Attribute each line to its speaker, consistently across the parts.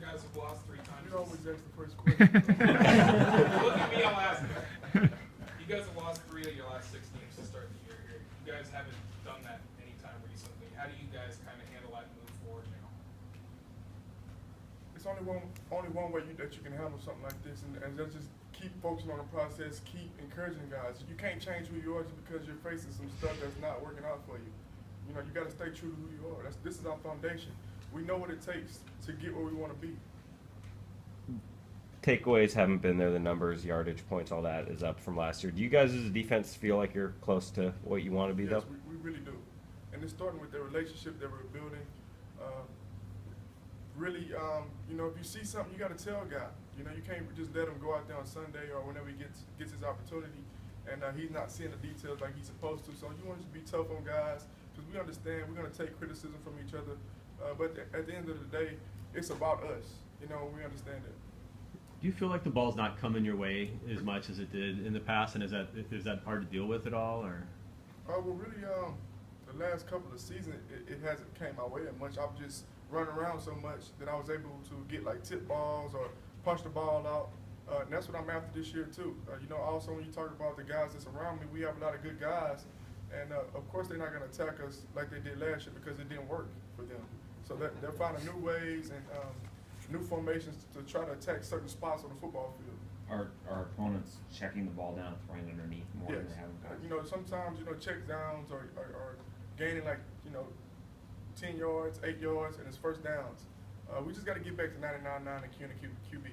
Speaker 1: guys have lost 3 times.
Speaker 2: You always ask the first question.
Speaker 1: Look at me, I'll ask it. You guys have lost 3 of your last 6 games to start the year here. You guys haven't done that anytime recently. How do you guys kind of handle that and move forward now?
Speaker 2: It's only one way that you can handle something like this, and that's just keep focusing on the process, keep encouraging guys. You can't change who you are just because you're facing some stuff that's not working out for you. You know, you got to stay true to who you are. This is our foundation. We know what it takes to get where we want to be.
Speaker 3: Takeaways haven't been there. The numbers, yardage, points, all that is up from last year. Do you guys as a defense feel like you're close to what you want to be,
Speaker 2: Yes,
Speaker 3: though?
Speaker 2: we really do. And it's starting with the relationship that we're building. You know, if you see something, you got to tell a guy. You know, you can't just let him go out there on Sunday or whenever he gets his opportunity, and he's not seeing the details like he's supposed to. So you want to be tough on guys, because we understand we're going to take criticism from each other. But at the end of the day, it's about us. You know, we understand that.
Speaker 4: Do you feel like the ball's not coming your way as much as it did in the past, and is that hard to deal with at all, or?
Speaker 2: Well, really, the last couple of seasons, it hasn't came my way that much. I've just run around so much that I was able to get like tip balls or punch the ball out. And that's what I'm after this year too. You know, also when you talk about the guys that's around me, we have a lot of good guys, and of course they're not going to attack us like they did last year because it didn't work for them. So they're finding new ways and new formations to try to attack certain spots on the football field.
Speaker 5: Are opponents checking the ball down, throwing underneath more than they have in the past?
Speaker 2: You know, sometimes, you know, check downs are gaining like, you know, 10 yards, 8 yards, and it's first downs. We just got to get back to 99.9 and QB.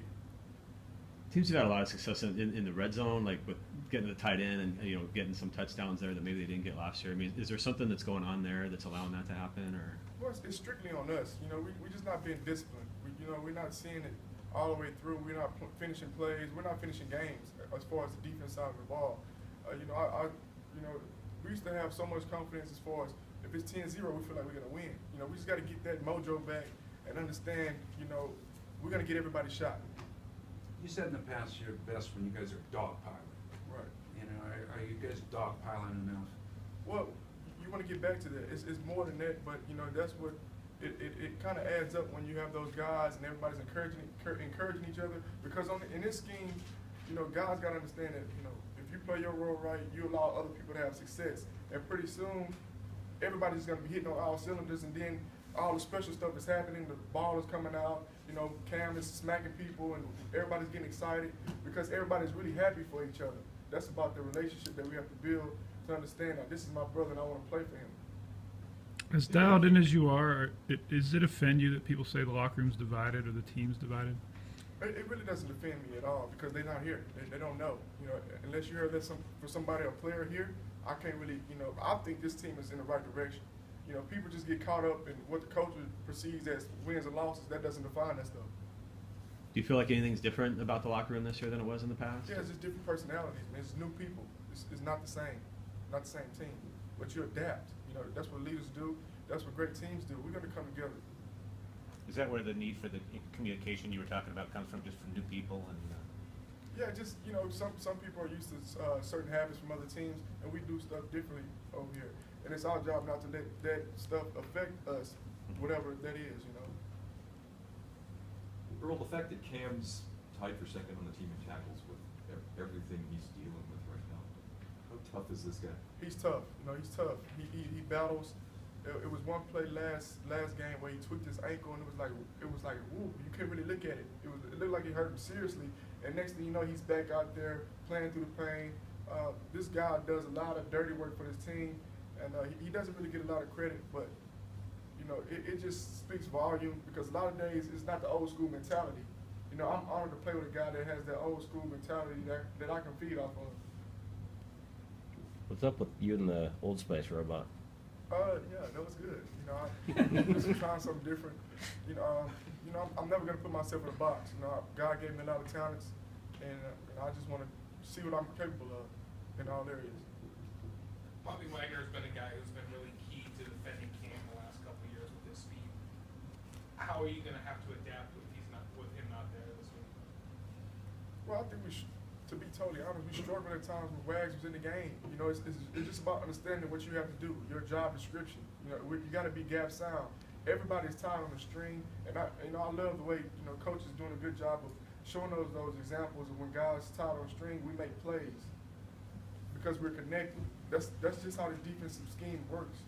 Speaker 4: Teams have had a lot of success in the red zone, like with getting the tight end and, you know, getting some touchdowns there that maybe they didn't get last year. I mean, is there something that's going on there that's allowing that to happen, or?
Speaker 2: Well, it's strictly on us. You know, we're just not being disciplined. We're not seeing it all the way through. We're not finishing plays. We're not finishing games as far as the defense side of the ball. You know, we used to have so much confidence as far as if it's 10-0, we feel like we're going to win. You know, we just got to get that mojo back and understand, you know, we're going to get everybody shot.
Speaker 6: You said in the past you're best when you guys are dogpiling.
Speaker 2: Right.
Speaker 6: You know, are you guys dogpiling enough?
Speaker 2: Well, you want to get back to that. It's more than that, but, you know, that's what it kind of adds up when you have those guys and everybody's encouraging each other. Because in this scheme, you know, guys got to understand that, you know, if you play your role right, you allow other people to have success. And pretty soon, everybody's going to be hitting on all cylinders, and then all the special stuff is happening. The ball is coming out. You know, Cam is smacking people, and everybody's getting excited because everybody's really happy for each other. That's about the relationship that we have to build to understand that this is my brother and I want to play for him.
Speaker 7: As dialed in as you are, does it offend you that people say the locker room's divided or the team's divided?
Speaker 2: It really doesn't offend me at all because they're not here. They don't know. You know, unless you heard that for somebody, a player here, I can't really, you know, I think this team is in the right direction. You know, people just get caught up in what the coach perceives as wins and losses. That doesn't define us, though.
Speaker 4: Do you feel like anything's different about the locker room this year than it was in the past?
Speaker 2: Yeah, it's just different personalities, man. It's new people. It's not the same team. But you adapt. You know, that's what leaders do. That's what great teams do. We're going to come together.
Speaker 8: Is that where the need for the communication you were talking about comes from, just from new people? And
Speaker 2: Yeah, just, you know, some people are used to certain habits from other teams, and we do stuff differently over here. And it's our job not to let that stuff affect us, whatever that is, you know.
Speaker 9: Earl, the fact that Cam's tied for second on the team in tackles with everything he's dealing with right now, how tough is this guy? He's tough. You know, he's tough. He battles. It was one play last game where he tweaked his ankle, and it was like woo, you couldn't really look at it. It looked like it hurt him seriously. And next thing you know, he's back out there playing through the pain. This guy does a lot of dirty work for this team, and he doesn't really get a lot of credit, but you know, it just speaks volume because a lot of days it's not the old school mentality. You know, I'm honored to play with a guy that has that old school mentality that I can feed off of.
Speaker 3: What's up with you and the Old Spice robot?
Speaker 2: Yeah, that was good. You know, I'm just trying something different. You know, I'm never gonna put myself in a box. You know, God gave me a lot of talents, and I just want to see what I'm capable of in all areas.
Speaker 1: Bobby Wagner's been a guy who's been really key to defending Cam the last couple of years with his speed. How are you gonna have to adapt with him not there this week?
Speaker 2: Well, I think to be totally honest, we struggled at times when Wags was in the game. You know, it's just about understanding what you have to do, your job description. You know, you got to be gap sound. everybody's tied on the string, and I love the way, you know, coach is doing a good job of showing those examples of when guys tied on a string, we make plays because we're connected. That's just how the defensive scheme works.